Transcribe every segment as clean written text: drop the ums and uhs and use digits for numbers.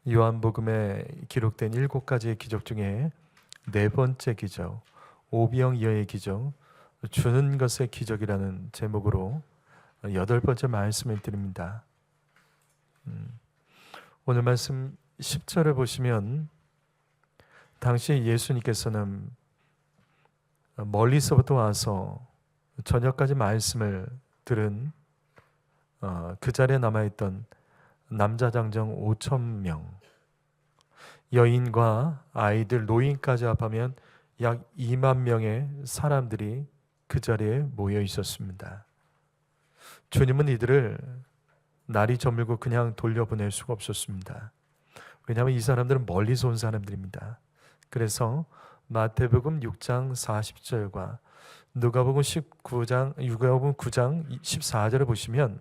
요한복음에 기록된 7가지의 기적 중에 네 번째 기적, 오병이어의 기적, 주는 것의 기적이라는 제목으로 8번째 말씀을 드립니다. 오늘 말씀 10절을 보시면 당시 예수님께서는 멀리서부터 와서 저녁까지 말씀을 들은 그 자리에 남아있던 남자 장정 5,000명, 여인과 아이들, 노인까지 합하면 약 2만 명의 사람들이 그 자리에 모여 있었습니다. 주님은 이들을 날이 저물고 그냥 돌려보낼 수가 없었습니다. 왜냐하면 이 사람들은 멀리서 온 사람들입니다. 그래서 마태복음 6장 40절과 누가복음 9장 14절을 보시면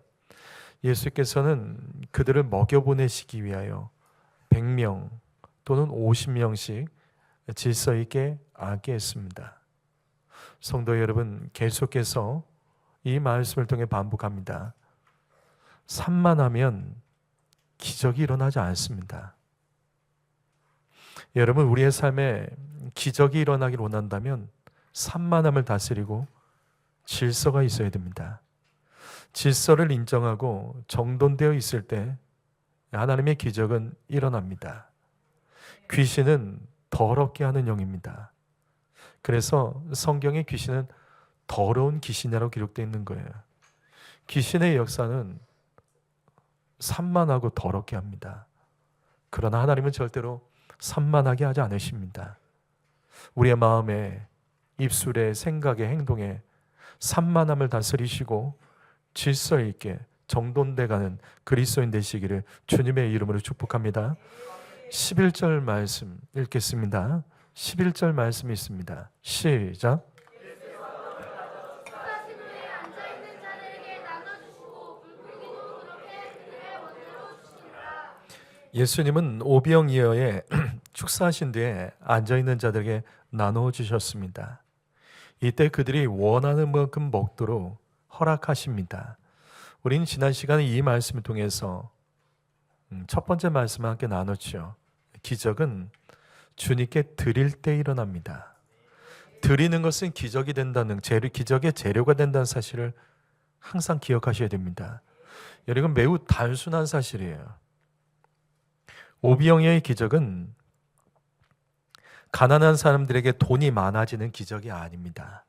예수께서는 그들을 먹여보내시기 위하여 100명 또는 50명씩 질서 있게 앉게 했습니다. 성도 여러분, 계속해서 이 말씀을 통해 반복합니다. 산만하면 기적이 일어나지 않습니다. 여러분, 우리의 삶에 기적이 일어나길 원한다면 산만함을 다스리고 질서가 있어야 됩니다. 질서를 인정하고 정돈되어 있을 때 하나님의 기적은 일어납니다. 귀신은 더럽게 하는 영입니다. 그래서 성경에 귀신은 더러운 귀신이라고 기록되어 있는 거예요. 귀신의 역사는 산만하고 더럽게 합니다. 그러나 하나님은 절대로 산만하게 하지 않으십니다. 우리의 마음에, 입술에, 생각에, 행동에 산만함을 다스리시고 질서 있게 정돈돼가는 그리스도인 되시기를 주님의 이름으로 축복합니다. 11절 말씀 읽겠습니다. 11절 말씀이 있습니다. 시작. 예수님은 오병이어에 축사하신 뒤에 앉아있는 자들에게 나누어 주셨습니다. 이때 그들이 원하는 만큼 먹도록 허락하십니다. 우리는 지난 시간에 이 말씀을 통해서 첫 번째 말씀을 함께 나눴죠. 기적은 주님께 드릴 때 일어납니다. 드리는 것은 기적이 된다는, 기적의 재료가 된다는 사실을 항상 기억하셔야 됩니다. 여러분, 매우 단순한 사실이에요. 오병이어의 기적은 가난한 사람들에게 돈이 많아지는 기적이 아닙니다.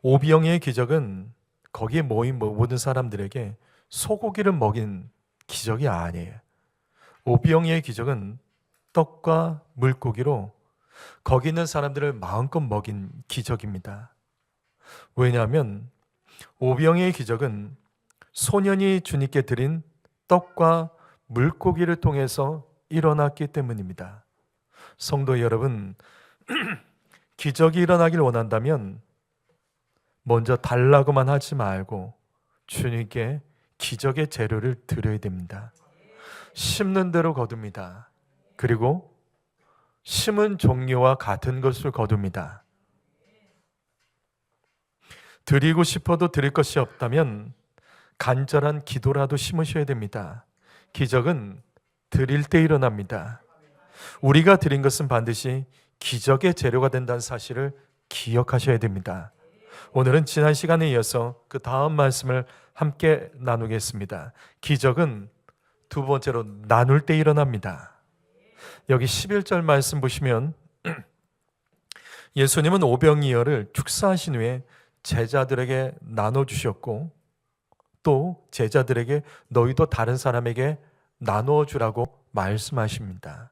오병이어의 기적은 거기에 모인 모든 사람들에게 소고기를 먹인 기적이 아니에요. 오병이어의 기적은 떡과 물고기로 거기 있는 사람들을 마음껏 먹인 기적입니다. 왜냐하면 오병이어의 기적은 소년이 주님께 드린 떡과 물고기를 통해서 일어났기 때문입니다. 성도 여러분, 기적이 일어나길 원한다면 먼저 달라고만 하지 말고 주님께 기적의 재료를 드려야 됩니다. 심는 대로 거둡니다. 그리고 심은 종류와 같은 것을 거둡니다. 드리고 싶어도 드릴 것이 없다면 간절한 기도라도 심으셔야 됩니다. 기적은 드릴 때 일어납니다. 우리가 드린 것은 반드시 기적의 재료가 된다는 사실을 기억하셔야 됩니다. 오늘은 지난 시간에 이어서 그 다음 말씀을 함께 나누겠습니다. 기적은 두 번째로 나눌 때 일어납니다. 여기 11절 말씀 보시면 예수님은 오병이어를 축사하신 후에 제자들에게 나눠주셨고 또 제자들에게 너희도 다른 사람에게 나누어 주라고 말씀하십니다.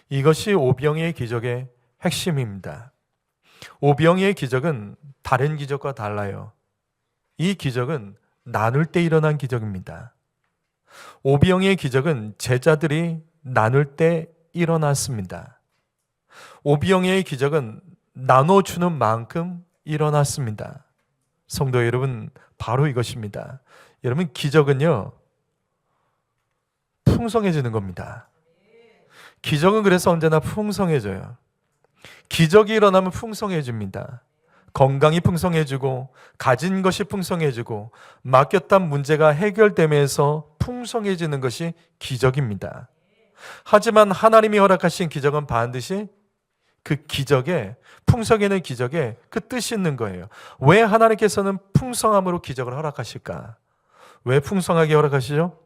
이것이 오병이어의 기적의 핵심입니다. 오병이어의 기적은 다른 기적과 달라요. 이 기적은 나눌 때 일어난 기적입니다. 오병이어의 기적은 제자들이 나눌 때 일어났습니다. 오병이어의 기적은 나눠주는 만큼 일어났습니다. 성도 여러분, 바로 이것입니다. 여러분, 기적은요, 풍성해지는 겁니다. 기적은 그래서 언제나 풍성해져요. 기적이 일어나면 풍성해집니다. 건강이 풍성해지고 가진 것이 풍성해지고 맡겼던 문제가 해결되면서 풍성해지는 것이 기적입니다. 하지만 하나님이 허락하신 기적은 반드시 그 기적에, 풍성에는 기적에 그 뜻이 있는 거예요. 왜 하나님께서는 풍성함으로 기적을 허락하실까? 왜 풍성하게 허락하시죠?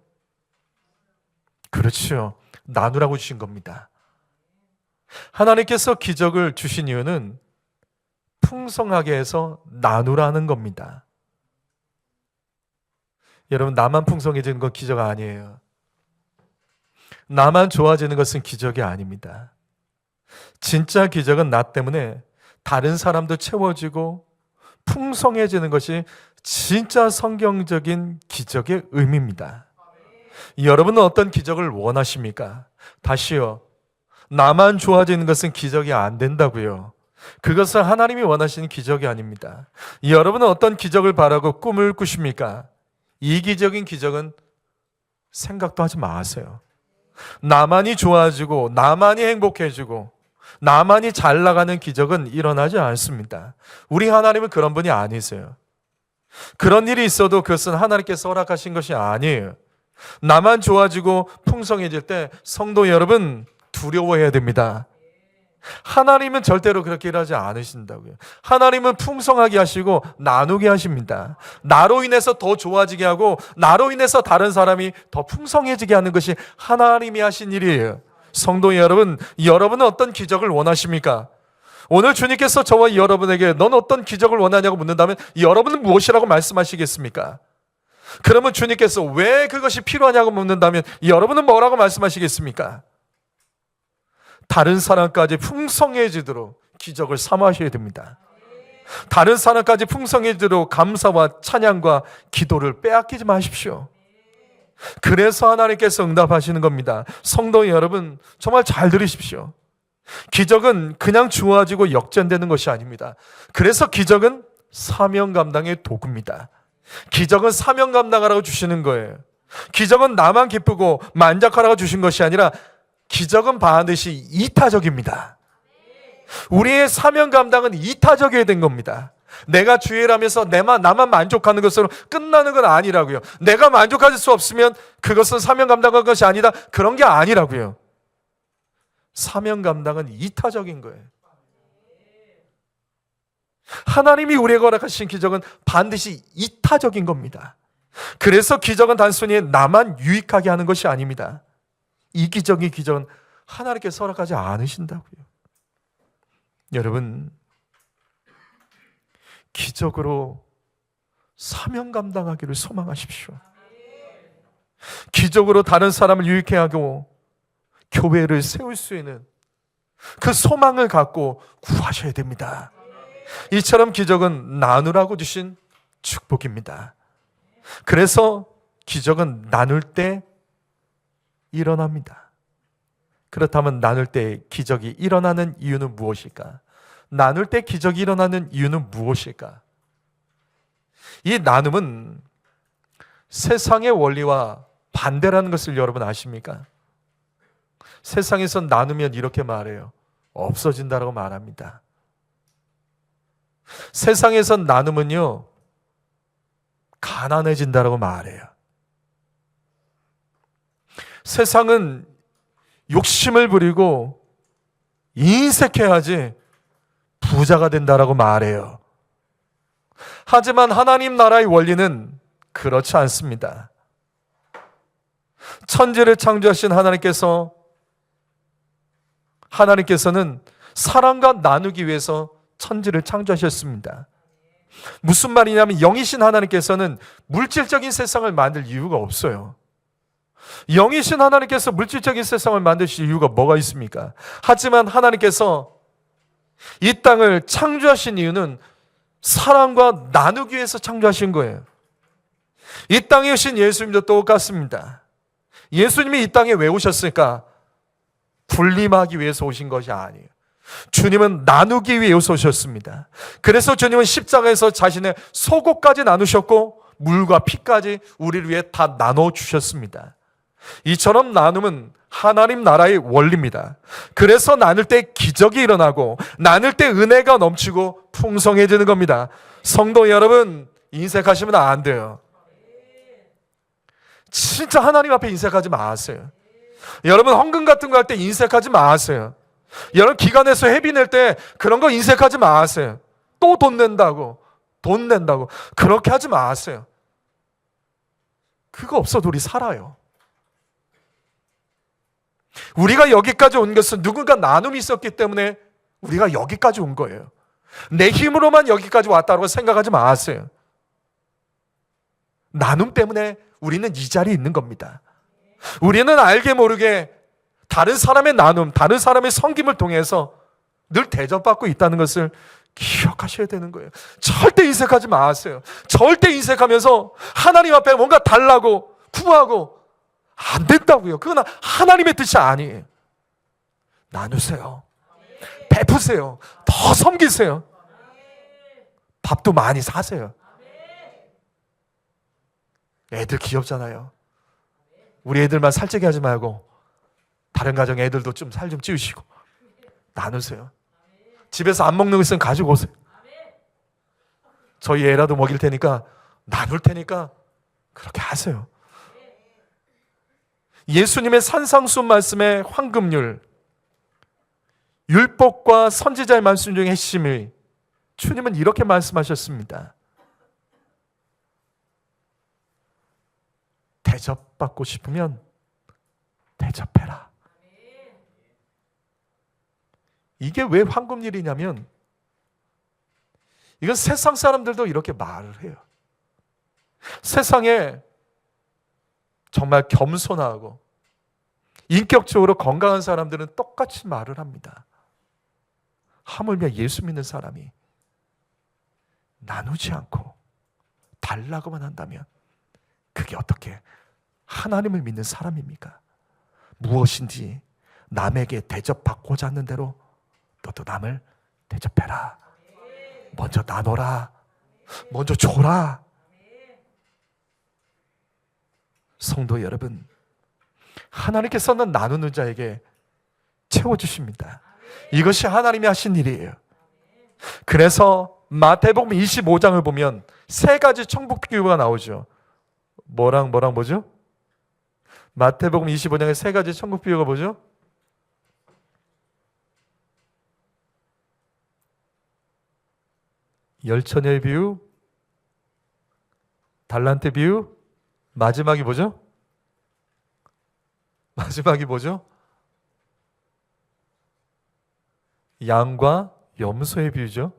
그렇죠. 나누라고 주신 겁니다. 하나님께서 기적을 주신 이유는 풍성하게 해서 나누라는 겁니다. 여러분, 나만 풍성해지는 건 기적 아니에요. 나만 좋아지는 것은 기적이 아닙니다. 진짜 기적은 나 때문에 다른 사람도 채워지고 풍성해지는 것이 진짜 성경적인 기적의 의미입니다. 여러분은 어떤 기적을 원하십니까? 다시요. 나만 좋아지는 것은 기적이 안 된다고요. 그것은 하나님이 원하시는 기적이 아닙니다. 여러분은 어떤 기적을 바라고 꿈을 꾸십니까? 이기적인 기적은 생각도 하지 마세요. 나만이 좋아지고 나만이 행복해지고 나만이 잘 나가는 기적은 일어나지 않습니다. 우리 하나님은 그런 분이 아니세요. 그런 일이 있어도 그것은 하나님께서 허락하신 것이 아니에요. 나만 좋아지고 풍성해질 때 성도 여러분 두려워해야 됩니다. 하나님은 절대로 그렇게 일하지 않으신다고요. 하나님은 풍성하게 하시고 나누게 하십니다. 나로 인해서 더 좋아지게 하고 나로 인해서 다른 사람이 더 풍성해지게 하는 것이 하나님이 하신 일이에요. 성도 여러분, 여러분은 어떤 기적을 원하십니까? 오늘 주님께서 저와 여러분에게 넌 어떤 기적을 원하냐고 묻는다면 여러분은 무엇이라고 말씀하시겠습니까? 그러면 주님께서 왜 그것이 필요하냐고 묻는다면 여러분은 뭐라고 말씀하시겠습니까? 다른 사람까지 풍성해지도록 기적을 삼으셔야 됩니다. 다른 사람까지 풍성해지도록 감사와 찬양과 기도를 빼앗기지 마십시오. 그래서 하나님께서 응답하시는 겁니다. 성도 여러분, 정말 잘 들으십시오. 기적은 그냥 주어지고 역전되는 것이 아닙니다. 그래서 기적은 사명 감당의 도구입니다. 기적은 사명 감당하라고 주시는 거예요. 기적은 나만 기쁘고 만족하라고 주신 것이 아니라 기적은 반드시 이타적입니다. 우리의 사명 감당은 이타적이어야 된 겁니다. 내가 주일하면서 나만 만족하는 것으로 끝나는 건 아니라고요. 내가 만족할 수 없으면 그것은 사명 감당한 것이 아니다. 그런 게 아니라고요. 사명 감당은 이타적인 거예요. 하나님이 우리에게 허락하신 기적은 반드시 이타적인 겁니다. 그래서 기적은 단순히 나만 유익하게 하는 것이 아닙니다. 이기적인 기적은 하나님께서 허락하지 않으신다고요. 여러분, 기적으로 사명 감당하기를 소망하십시오. 기적으로 다른 사람을 유익해 하고 교회를 세울 수 있는 그 소망을 갖고 구하셔야 됩니다. 이처럼 기적은 나누라고 주신 축복입니다. 그래서 기적은 나눌 때 일어납니다. 그렇다면 나눌 때 기적이 일어나는 이유는 무엇일까? 나눌 때 기적이 일어나는 이유는 무엇일까? 이 나눔은 세상의 원리와 반대라는 것을 여러분 아십니까? 세상에서 나누면 이렇게 말해요. 없어진다라고 말합니다. 세상에서 나누면요, 가난해진다라고 말해요. 세상은 욕심을 부리고 인색해야지 부자가 된다라고 말해요. 하지만 하나님 나라의 원리는 그렇지 않습니다. 천지를 창조하신 하나님께서는 사람과 나누기 위해서 천지를 창조하셨습니다. 무슨 말이냐면 영이신 하나님께서는 물질적인 세상을 만들 이유가 없어요. 영이신 하나님께서 물질적인 세상을 만드실 이유가 뭐가 있습니까? 하지만 하나님께서 이 땅을 창조하신 이유는 사람과 나누기 위해서 창조하신 거예요. 이 땅에 오신 예수님도 똑같습니다. 예수님이 이 땅에 왜 오셨을까? 군림하기 위해서 오신 것이 아니에요. 주님은 나누기 위해서 오셨습니다. 그래서 주님은 십자가에서 자신의 속옷까지 나누셨고 물과 피까지 우리를 위해 다 나눠주셨습니다. 이처럼 나눔은 하나님 나라의 원리입니다. 그래서 나눌 때 기적이 일어나고 나눌 때 은혜가 넘치고 풍성해지는 겁니다. 성도 여러분, 인색하시면 안 돼요. 진짜 하나님 앞에 인색하지 마세요. 여러분 헌금 같은 거 할 때 인색하지 마세요. 여러분 기관에서 회비 낼 때 그런 거 인색하지 마세요. 또 돈 낸다고 그렇게 하지 마세요. 그거 없어도 우리 살아요. 우리가 여기까지 온 것은 누군가 나눔이 있었기 때문에 우리가 여기까지 온 거예요. 내 힘으로만 여기까지 왔다고 생각하지 마세요. 나눔 때문에 우리는 이 자리에 있는 겁니다. 우리는 알게 모르게 다른 사람의 나눔, 다른 사람의 섬김을 통해서 늘 대접받고 있다는 것을 기억하셔야 되는 거예요. 절대 인색하지 마세요. 절대 인색하면서 하나님 앞에 뭔가 달라고 구하고 안 된다고요. 그건 하나님의 뜻이 아니에요. 나누세요. 베푸세요. 더 섬기세요. 밥도 많이 사세요. 애들 귀엽잖아요. 우리 애들만 살찌게 하지 말고 다른 가정 애들도 좀 살 좀 찌우시고 나누세요. 집에서 안 먹는 거 있으면 가지고 오세요. 저희 애라도 먹일 테니까 나눌 테니까 그렇게 하세요. 예수님의 산상수훈 말씀의 황금률, 율법과 선지자의 말씀 중에 핵심이 주님은 이렇게 말씀하셨습니다. 대접받고 싶으면 대접해라. 이게 왜 황금률이냐면 이건 세상 사람들도 이렇게 말을 해요. 세상에 정말 겸손하고 인격적으로 건강한 사람들은 똑같이 말을 합니다. 하물며 예수 믿는 사람이 나누지 않고 달라고만 한다면 그게 어떻게 하나님을 믿는 사람입니까? 무엇인지 남에게 대접받고자 하는 대로 너도 남을 대접해라. 먼저 나눠라. 먼저 줘라. 성도 여러분, 하나님께서는 나누는 자에게 채워주십니다. 이것이 하나님이 하신 일이에요. 그래서 마태복음 25장을 보면 세 가지 천국 비유가 나오죠. 뭐죠? 마태복음 25장에 세 가지 천국 비유가 뭐죠? 열처녀의 비유, 달란트 비유, 마지막이 뭐죠? 양과 염소의 비유죠.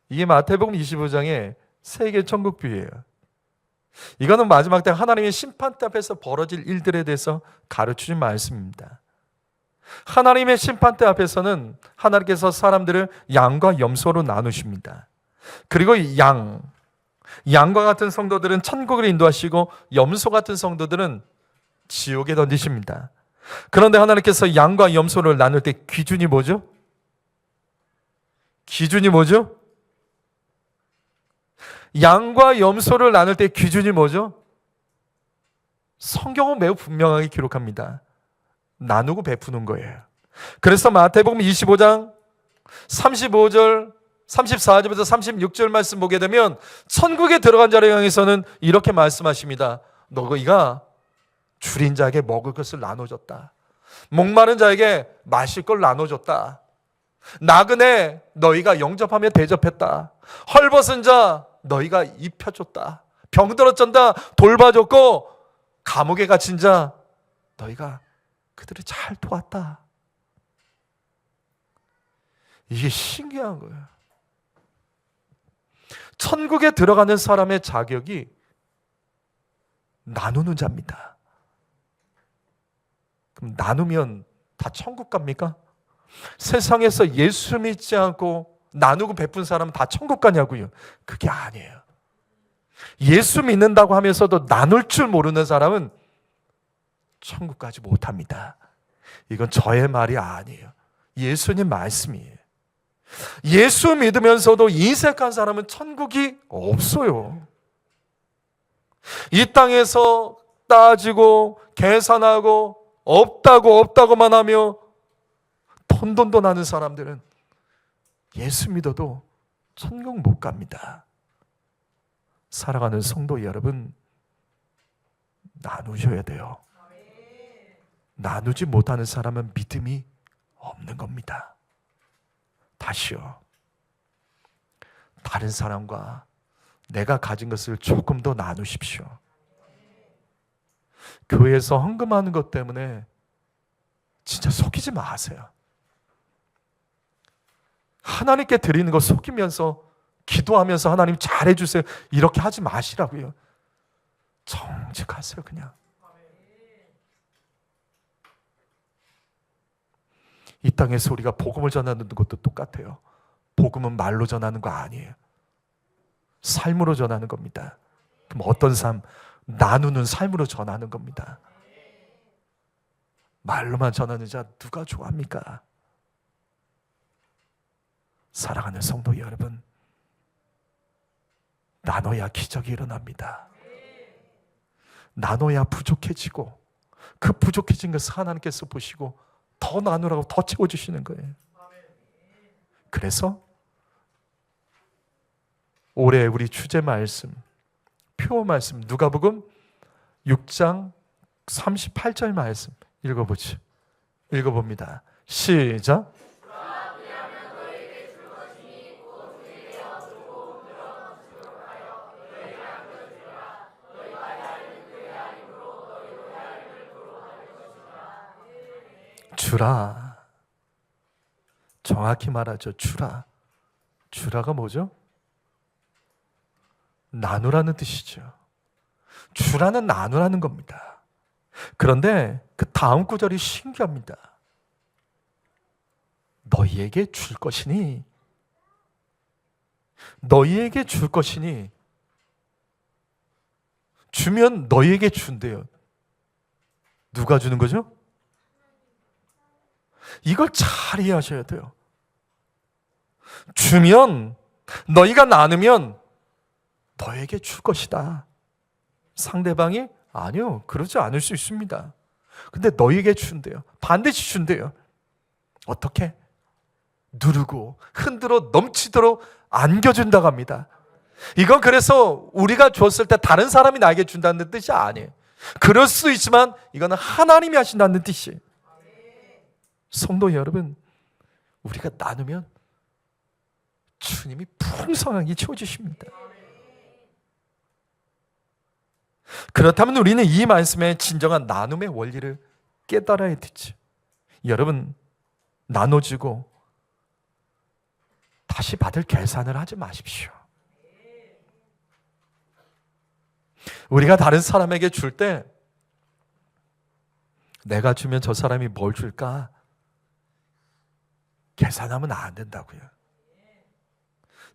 이게 마태복음 25장의 세 개의 천국 비유예요. 이거는 마지막 때 하나님의 심판대 앞에서 벌어질 일들에 대해서 가르치는 말씀입니다. 하나님의 심판대 앞에서는 하나님께서 사람들을 양과 염소로 나누십니다. 그리고 양과 같은 성도들은 천국을 인도하시고 염소 같은 성도들은 지옥에 던지십니다. 그런데 하나님께서 양과 염소를 나눌 때 기준이 뭐죠? 양과 염소를 나눌 때 기준이 뭐죠? 성경은 매우 분명하게 기록합니다. 나누고 베푸는 거예요. 그래서 마태복음 25장 35절 34절부터 36절 말씀 보게 되면 천국에 들어간 자를 향해서는 이렇게 말씀하십니다. 너희가 줄인 자에게 먹을 것을 나눠줬다. 목마른 자에게 마실 걸 나눠줬다. 나그네 너희가 영접하며 대접했다. 헐벗은 자 너희가 입혀줬다. 병들었던 자 돌봐줬고 감옥에 갇힌 자 너희가 그들을 잘 도왔다. 이게 신기한 거예요. 천국에 들어가는 사람의 자격이 나누는 자입니다. 그럼 나누면 다 천국 갑니까? 세상에서 예수 믿지 않고 나누고 베푼 사람은 다 천국 가냐고요? 그게 아니에요. 예수 믿는다고 하면서도 나눌 줄 모르는 사람은 천국 가지 못합니다. 이건 저의 말이 아니에요. 예수님 말씀이에요. 예수 믿으면서도 인색한 사람은 천국이 없어요. 이 땅에서 따지고 계산하고 없다고만 하며 돈돈돈 하는 사람들은 예수 믿어도 천국 못 갑니다. 사랑하는 성도 여러분, 나누셔야 돼요. 나누지 못하는 사람은 믿음이 없는 겁니다. 다시요. 다른 사람과 내가 가진 것을 조금 더 나누십시오. 교회에서 헌금하는 것 때문에 진짜 속이지 마세요. 하나님께 드리는 거 속이면서 기도하면서 하나님 잘해주세요 이렇게 하지 마시라고요. 정직하세요. 그냥 이 땅에서 우리가 복음을 전하는 것도 똑같아요. 복음은 말로 전하는 거 아니에요. 삶으로 전하는 겁니다. 그럼 어떤 삶? 나누는 삶으로 전하는 겁니다. 말로만 전하는 자 누가 좋아합니까? 사랑하는 성도 여러분, 나눠야 기적이 일어납니다. 나눠야 부족해지고 그 부족해진 것을 하나님께서 보시고 더 나누라고 더 채워주시는 거예요. 그래서 올해 우리 주제 말씀, 표 말씀, 누가복음 6장 38절 말씀 읽어보죠. 읽어봅니다. 시작. 주라. 정확히 말하죠. 주라. 주라가 뭐죠? 나누라는 뜻이죠. 주라는 나누라는 겁니다. 그런데 그 다음 구절이 신기합니다. 너희에게 줄 것이니 주면 너희에게 준대요. 누가 주는 거죠? 이걸 잘 이해하셔야 돼요. 주면, 너희가 나누면 너에게 줄 것이다. 상대방이 아니요, 그러지 않을 수 있습니다. 근데 너에게 준대요. 반드시 준대요. 어떻게? 누르고 흔들어 넘치도록 안겨준다고 합니다. 이건 그래서 우리가 줬을 때 다른 사람이 나에게 준다는 뜻이 아니에요. 그럴 수 있지만 이거는 하나님이 하신다는 뜻이에요. 성도 여러분, 우리가 나누면 주님이 풍성하게 채워주십니다. 그렇다면 우리는 이 말씀의 진정한 나눔의 원리를 깨달아야 되죠. 여러분, 나눠주고 다시 받을 계산을 하지 마십시오. 우리가 다른 사람에게 줄 때 내가 주면 저 사람이 뭘 줄까? 계산하면 안 된다고요.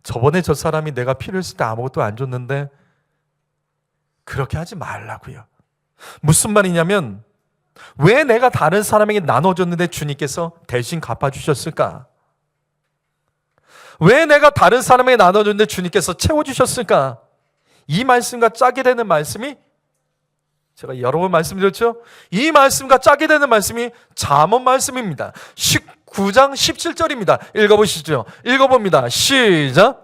저번에 저 사람이 내가 필요했을 때 아무것도 안 줬는데 그렇게 하지 말라고요. 무슨 말이냐면 왜 내가 다른 사람에게 나눠줬는데 주님께서 대신 갚아주셨을까? 왜 내가 다른 사람에게 나눠줬는데 주님께서 채워주셨을까? 이 말씀과 짝이 되는 말씀이 제가 여러 번 말씀드렸죠? 이 말씀과 짝이 되는 말씀이 잠언 말씀입니다. 19장 17절입니다. 읽어보시죠. 읽어봅니다. 시작.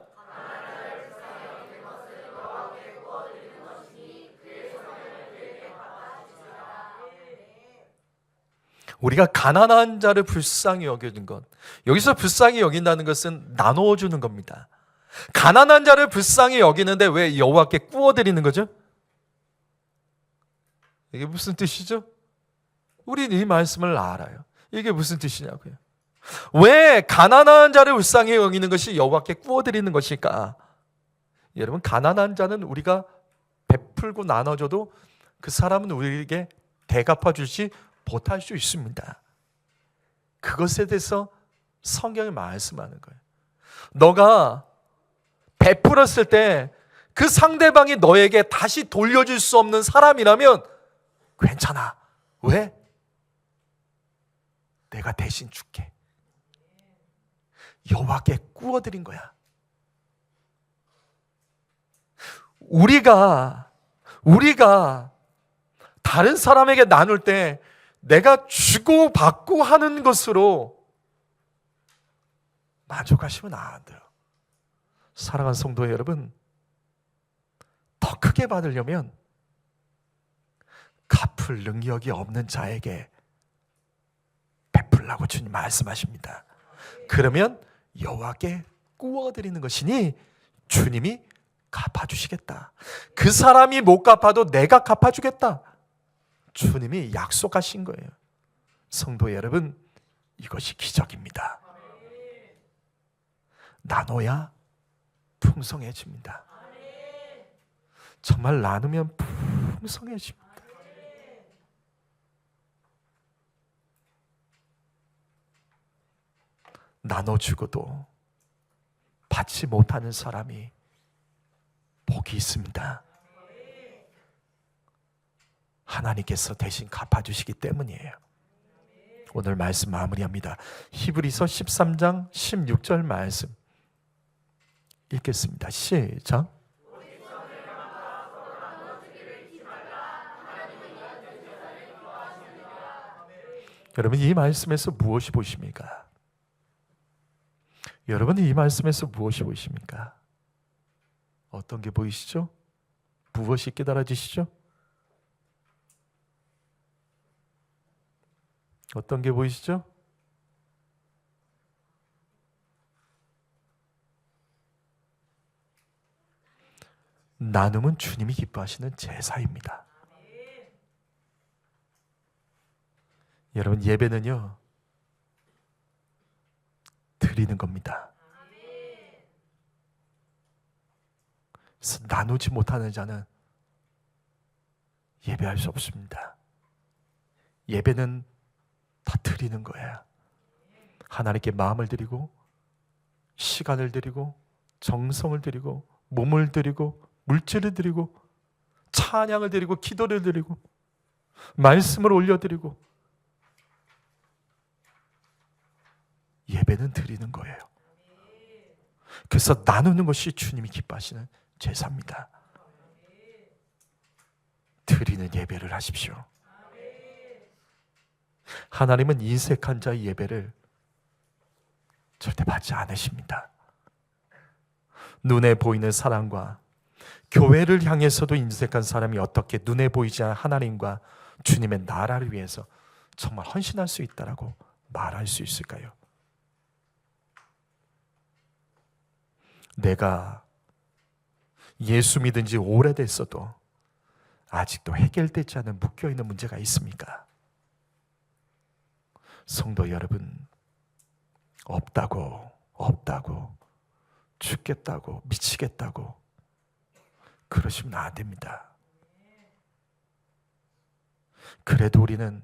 우리가 가난한 자를 불쌍히 여기는 것, 여기서 불쌍히 여긴다는 것은 나누어주는 겁니다. 가난한 자를 불쌍히 여기는데 왜 여호와께 구워드리는 거죠? 이게 무슨 뜻이죠? 우리는 이 말씀을 알아요. 이게 무슨 뜻이냐고요. 왜 가난한 자를 불쌍히 여기는 것이 여호와께 구워드리는 것일까? 여러분, 가난한 자는 우리가 베풀고 나눠줘도 그 사람은 우리에게 대갚아 주지 못할 수 있습니다. 그것에 대해서 성경이 말씀하는 거예요. 너가 베풀었을 때 그 상대방이 너에게 다시 돌려줄 수 없는 사람이라면 괜찮아. 왜? 내가 대신 줄게. 여호와께 구워드린 거야. 우리가 다른 사람에게 나눌 때 내가 주고받고 하는 것으로 만족하시면 안 돼요. 사랑하는 성도 여러분, 더 크게 받으려면 갚을 능력이 없는 자에게 베풀라고 주님 말씀하십니다. 그러면 여호와께 구워드리는 것이니 주님이 갚아주시겠다. 그 사람이 못 갚아도 내가 갚아주겠다. 주님이 약속하신 거예요. 성도 여러분, 이것이 기적입니다. 나눠야 풍성해집니다. 정말 나누면 풍성해집니다. 나눠주고도 받지 못하는 사람이 복이 있습니다. 하나님께서 대신 갚아주시기 때문이에요. 오늘 말씀 마무리합니다. 히브리서 13장 16절 말씀 읽겠습니다. 시작. 여러분, 이 말씀에서 무엇이 보십니까? 여러분이 이 말씀에서 무엇이 보이십니까? 어떤 게 보이시죠? 무엇이 깨달아지시죠? 어떤 게 보이시죠? 나눔은 주님이 기뻐하시는 제사입니다. 여러분, 예배는요, 드리는 겁니다. 그래서 나누지 못하는 자는 예배할 수 없습니다. 예배는 다 드리는 거예요. 하나님께 마음을 드리고 시간을 드리고 정성을 드리고 몸을 드리고 물질을 드리고 찬양을 드리고 기도를 드리고 말씀을 올려드리고 예배는 드리는 거예요. 그래서 나누는 것이 주님이 기뻐하시는 제사입니다. 드리는 예배를 하십시오. 하나님은 인색한 자의 예배를 절대 받지 않으십니다. 눈에 보이는 사랑과 교회를 향해서도 인색한 사람이 어떻게 눈에 보이지 않는 하나님과 주님의 나라를 위해서 정말 헌신할 수 있다라고 말할 수 있을까요? 내가 예수 믿은 지 오래됐어도 아직도 해결되지 않은 묶여있는 문제가 있습니까? 성도 여러분, 없다고 죽겠다고 미치겠다고 그러시면 안 됩니다. 그래도 우리는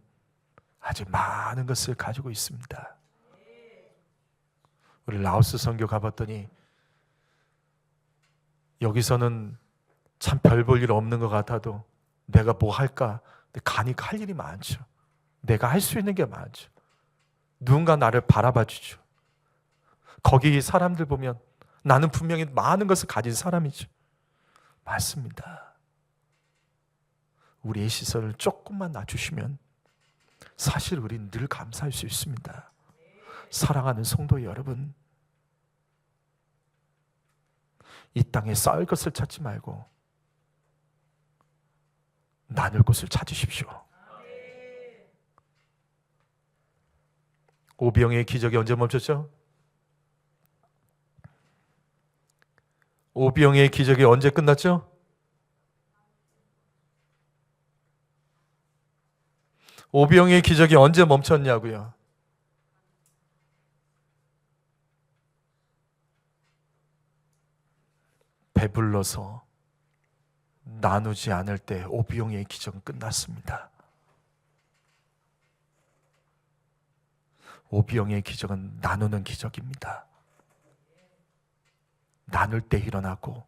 아주 많은 것을 가지고 있습니다. 우리 라오스 선교 가봤더니 여기서는 참 별 볼 일 없는 것 같아도 내가 뭐 할까? 가니까 할 일이 많죠. 내가 할 수 있는 게 많죠. 누군가 나를 바라봐 주죠. 거기 사람들 보면 나는 분명히 많은 것을 가진 사람이죠. 맞습니다. 우리의 시선을 조금만 낮추시면 사실 우리는 늘 감사할 수 있습니다. 사랑하는 성도 여러분, 이 땅에 쌓을 것을 찾지 말고 나눌 것을 찾으십시오. 오병이의 기적이 언제 멈췄죠? 오병이의 기적이 언제 끝났죠? 오병이의 기적이 언제 멈췄냐고요? 배불러서 나누지 않을 때 오병이의 기적은 끝났습니다. 오병이의 기적은 나누는 기적입니다. 나눌 때 일어나고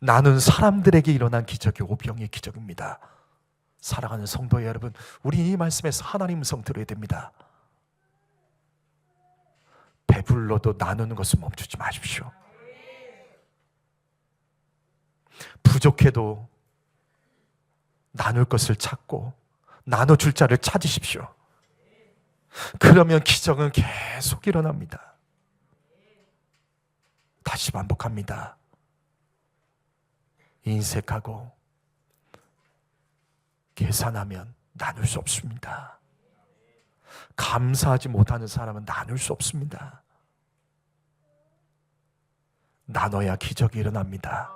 나눈 사람들에게 일어난 기적이 오병이의 기적입니다. 사랑하는 성도 여러분, 우리 이 말씀에서 하나님 음성 들어야 됩니다. 배불러도 나누는 것을 멈추지 마십시오. 부족해도 나눌 것을 찾고 나눠줄 자를 찾으십시오. 그러면 기적은 계속 일어납니다. 다시 반복합니다. 인색하고 계산하면 나눌 수 없습니다. 감사하지 못하는 사람은 나눌 수 없습니다. 나눠야 기적이 일어납니다.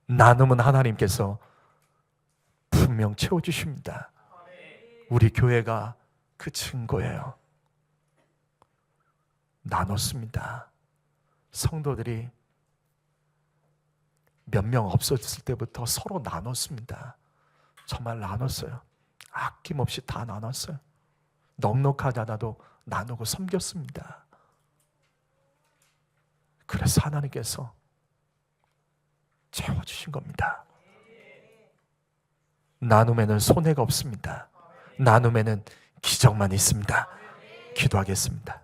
나누면 하나님께서 분명 채워주십니다. 우리 교회가 그 증거예요. 나눴습니다. 성도들이 몇 명 없었을 때부터 서로 나눴습니다. 정말 나눴어요. 아낌없이 다 나눴어요. 넉넉하지 않아도 나누고 섬겼습니다. 그래서 하나님께서 채워주신 겁니다. 나눔에는 손해가 없습니다. 나눔에는 기적만 있습니다. 기도하겠습니다.